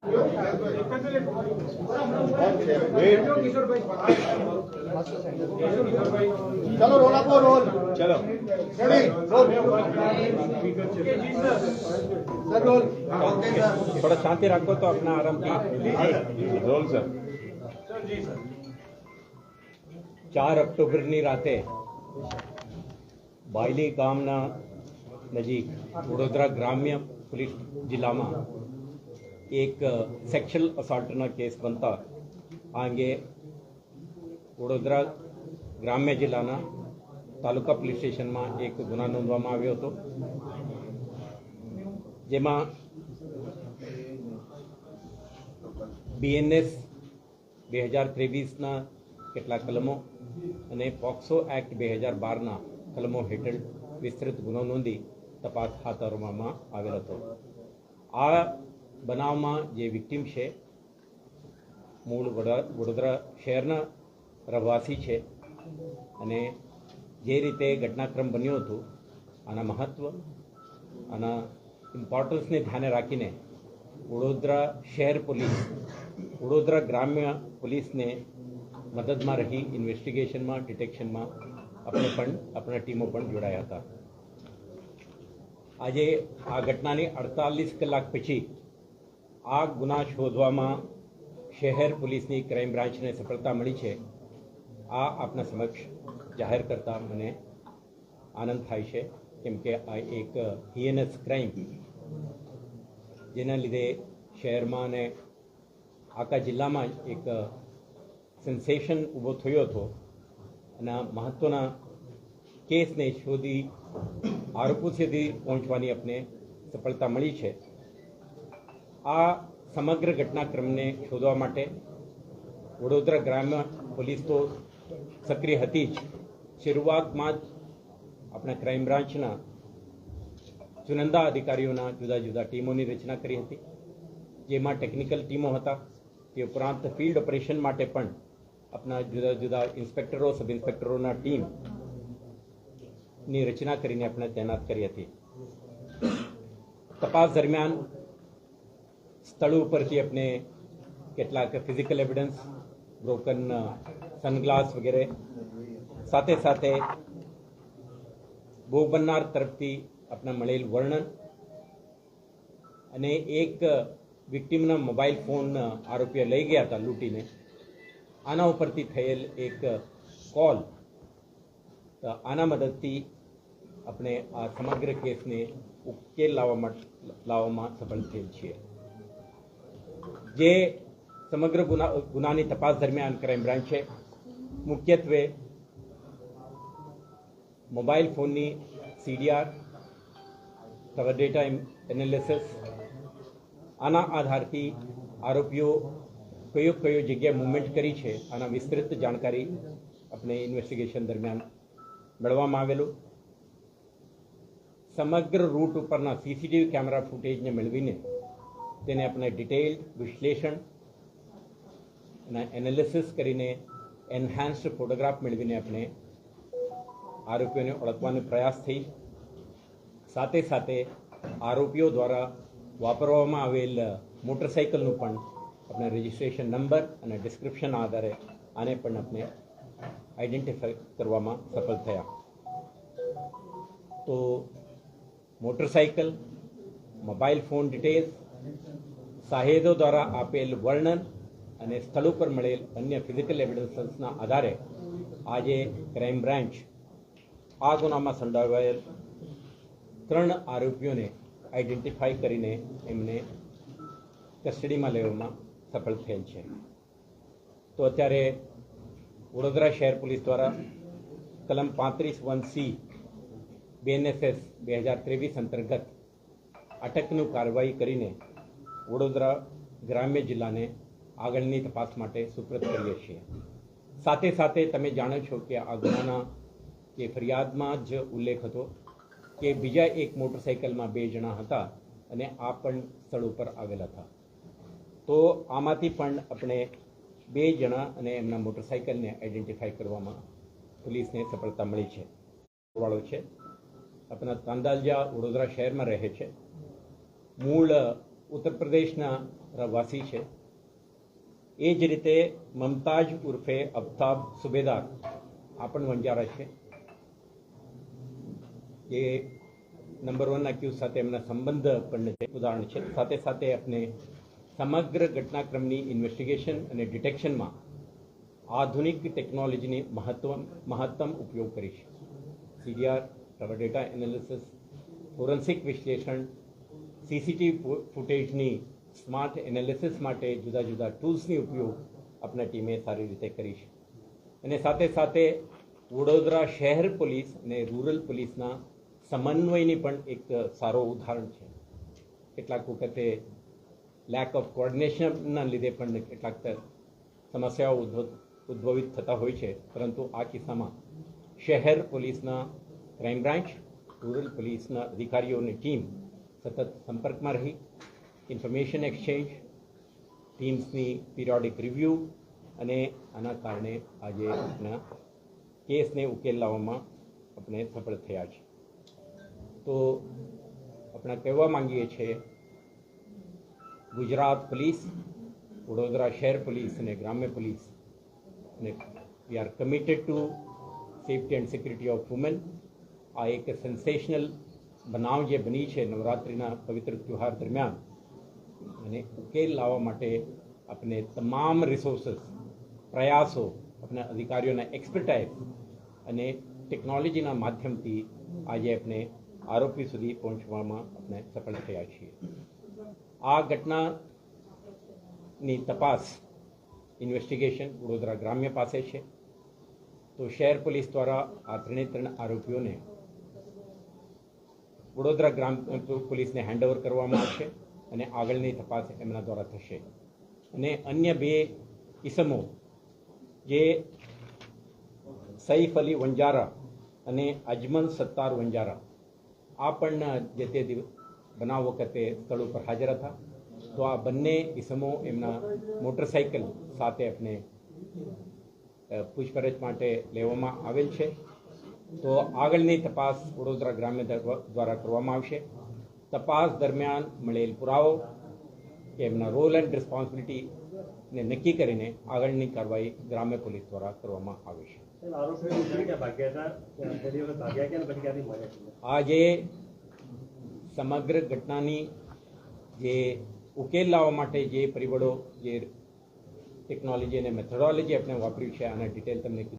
चलो रोल आपको रोल चलो रेडी रोल सर रोल थोड़ा शांति रखो तो अपना आराम की रोल सर 4 ઓક્ટોબરની રાતે બાયલી ગામના નજીક વડોદરા ગ્રામ્ય પોલીસ જિલ્લામાં એક સેક્સ્યુઅલ અસોલ્ટના કેસ બનતા આ અંગે વડોદરા ગ્રામ્ય જિલ્લાના તાલુકા પોલીસ સ્ટેશનમાં એક ગુના નોંધવામાં આવ્યો હતો, જેમાં BNS 2023ના કેટલાક કલમો અને પોક્સો એક્ટ 2012ના કલમો હેઠળ વિસ્તૃત ગુનો નોંધી તપાસ હાથ ધરવામાં આવેલ હતો। આ બનાવમાં જે વિક્ટિમ છે મૂળ વડોદરા શહેરના રહેવાસી છે અને જે રીતે ઘટનાક્રમ બન્યો હતો આના મહત્વ આના ઇમ્પોર્ટન્સને ધ્યાને રાખીને વડોદરા શહેર પોલીસ વડોદરા ગ્રામ્ય પોલીસને મદદમાં રહી ઇન્વેસ્ટિગેશનમાં ડિટેક્શનમાં આપણા ટીમો પણ જોડાયા હતા। આજે આ ઘટનાની 48 કલાક પછી આ ગુના શોધવામાં શહેર પોલીસની ક્રાઇમ બ્રાન્ચને સફળતા મળી છે। આ આપના સમક્ષ જાહેર કરતા મને આનંદ થાય છે, કેમ કે આ એક હિએનસ ક્રાઇમ જેના લીધે શહેરમાં અને આખા જિલ્લામાં એક સેન્સેશન ઊભો થયો હતો અને આ મહત્ત્વના કેસને શોધી આરોપો સુધી પહોંચવાની આપણે સફળતા મળી છે। આ સમગ્ર ઘટનાક્રમને શોધવા માટે વડોદરા ગ્રામ્ય પોલીસ તો સક્રિય હતી જ। શરૂઆતમાં જ આપણા ક્રાઇમ બ્રાન્ચના ચુનંદા અધિકારીઓના જુદા જુદા ટીમોની રચના કરી હતી, જેમાં ટેકનિકલ ટીમો હતા। તે ઉપરાંત ફિલ્ડ ઓપરેશન માટે પણ આપણા જુદા જુદા ઇન્સ્પેક્ટરો સબ ઇન્સ્પેક્ટરોના ટીમની રચના કરીને આપણે તૈનાત કરી હતી। તપાસ દરમિયાન સ્થળ ઉપરથી આપણે કેટલાક ફિઝિકલ એવિડન્સ, બ્રોકન સનગ્લાસ વગેરે, સાથે સાથે ભોગ બનનાર તરફથી આપણે મળેલ વર્ણન અને એક વિક્ટિમના મોબાઈલ ફોન આરોપીએ લઈ ગયા હતા લૂંટીને, આના ઉપરથી થયેલ એક કોલ, આના મદદથી આપણે આ સમગ્ર કેસને ઉકેલ લાવવામાં સફળ થયેલ છીએ। જે સમગ્ર ગુનાની તપાસ દરમિયાન ક્રાઇમ બ્રાન્ચે મુખ્યત્વે મોબાઈલ ફોનની CDR, કવર ડેટા એનાલિસિસ, આના આધારથી આરોપીઓ કયો જગ્યાએ મૂવમેન્ટ કરી છે આના વિસ્તૃત જાણકારી આપણે ઇન્વેસ્ટિગેશન દરમિયાન મેળવવામાં આવેલું। સમગ્ર રૂટ ઉપરના CCTV કેમેરા ફૂટેજને મેળવીને તેને આપણે ડિટેલ્ડ વિશ્લેષણ અને એનાલિસિસ કરીને એન્હાન્સ્ડ ફોટોગ્રાફ મેળવીને આપણે આરોપીઓને ઓળખવાનો પ્રયાસ થઈ। સાથે સાથે આરોપીઓ દ્વારા વાપરવામાં આવેલ મોટરસાઇકલનું પણ આપણે રજિસ્ટ્રેશન નંબર અને ડિસ્ક્રિપ્શન આધારે આને પણ આપણે આઈડેન્ટિફાઈ કરવામાં સફળ થયા। તો મોટરસાઇકલ, મોબાઈલ ફોન ડિટેલ્સ, સાહેદો દ્વારા આપેલ વર્ણન અને સ્થળ ઉપર મળેલ અન્ય ફિઝિકલ એવિડન્સના આધારે આજે ક્રાઇમ બ્રાન્ચ આ ગુનામાં સંડોવાયેલ 3 આરોપીઓને આઈડેન્ટિફાઈ કરીને એમને કસ્ટડીમાં લેવામાં સફળ થયેલ છે। તો અત્યારે વડોદરા શહેર પોલીસ દ્વારા કલમ 35(1)C BNSS 2023 અંતર્ગત અટકનું કાર્યવાહી કરીને વડોદરા ગ્રામ્ય જિલ્લાને આગળની તપાસ માટે સુપ્રત કરીએ છીએ। સાથે સાથે તમે જાણો છો કે આ ગુનાના કે ફરિયાદમાં જ ઉલ્લેખ હતો કે બીજા એક મોટરસાઇકલમાં 2 જણા હતા અને આ પણ સ્થળ ઉપર આવેલા હતા। તો આમાંથી પણ આપણે 2 જણા અને એમના મોટરસાઇકલને આઈડેન્ટિફાઈ કરવામાં પોલીસને સફળતા મળી છે। વાળો છે આપણા તાંદાલજા વડોદરા શહેરમાં રહે છે, મૂળ ઉત્તર પ્રદેશના રહેવાસી છે. એ જ રીતે મમતાજ ઉર્ફે અફતાબ સુબેદાર આ પણ વંજારા છે. એ નંબર 1 અક્યુઝ સાથે એમના સંબંધ પણ છે, ઉદાહરણ છે. સાથે સાથે આપણે સમગ્ર ઘટનાક્રમની ઇન્વેસ્ટિગેશન અને ડિટેક્શનમાં આધુનિક ટેકનોલોજીની મહત્તમ ઉપયોગ કરીશ. સીડીઆર, ડેટા એનાલિસિસ, ફોરેન્સિક વિશ્લેષણ, સીસીટીવી ફૂટેજની સ્માર્ટ એનાલિસિસ માટે જુદા જુદા ટૂલ્સની ઉપયોગ આપણા ટીમે સારી રીતે કરીશ. અને સાથે સાથે વડોદરા શહેર પોલીસ અને રૂરલ પોલીસના સમન્વયની પણ એક સારો ઉદાહરણ છે. કેટલાક વખતે લેક ઓફ કોઓર્ડિનેશનના લીધે પણ કેટલાક સમસ્યાઓ ઉદ્ભવિત થતા હોય છે, પરંતુ આ કિસ્સામાં શહેર પોલીસના ક્રાઇમ બ્રાન્ચ, રૂરલ પોલીસના અધિકારીઓની ટીમ સતત સંપર્કમાં રહી ઇન્ફોર્મેશન એક્સચેન્જ, ટીમ્સની પિરિયોડિક રિવ્યૂ, અને આના કારણે આજે આપણા કેસને ઉકેલ લાવવામાં આપણે સફળ થયા છે. તો આપણે કહેવા માંગીએ છીએ ગુજરાત પોલીસ, વડોદરા શહેર પોલીસ અને ગ્રામ્ય પોલીસ અને we are committed to safety and security of women. આ એક સેન્સેશનલ બનાવ જે બની છે નવરાત્રિના પવિત્ર તહેવાર દરમિયાન, અને ઉકેલ લાવવા માટે આપણે તમામ રિસોર્સિસ, પ્રયાસો, આપણા અધિકારીઓના એક્સપર્ટાઇઝ અને ટેકનોલોજીના માધ્યમથી આજે આપણે આરોપી સુધી પહોંચવામાં આપણે સફળ થયા છીએ. આ ઘટનાની તપાસ ઇન્વેસ્ટિગેશન વડોદરા ગ્રામ્ય પાસે છે. તો શહેર પોલીસ દ્વારા આ ત્રણે આરોપીઓને વડોદરા ગ્રામ્ય પોલીસને હેન્ડઓવર કરવામાં આવશે અને આગળની તપાસ એમના દ્વારા થશે. અને અન્ય 2 ઇસમો જે સૈફ અલી વંજારા અને અજમલ સત્તાર વંજારા આ પણ જે તે બનાવ વખતે સ્થળ ઉપર હાજર હતા. તો આ બંને ઇસમો એમના મોટરસાઇકલ સાથે આપણે પૂછપરછ માટે લેવામાં આવેલ છે. તો આગળની તપાસ વડોદરા ગ્રામ્ય દ્વારા કરવામાં આવશે. તપાસ દરમિયાન મળેલ પુરાવો કે એમના રોલ એન્ડ રિસ્પોન્સિબિલિટીને નક્કી કરીને આગળની કાર્યવાહી ગ્રામ્ય પોલીસ દ્વારા કરવામાં આવે છે. આજે સમગ્ર ઘટનાની જે ઉકેલ લાવવા માટે જે પરિબળો, જે ટેકનોલોજી અને મેથોડોલોજી આપણે વાપર્યું છે, આના ડિટેલ તમને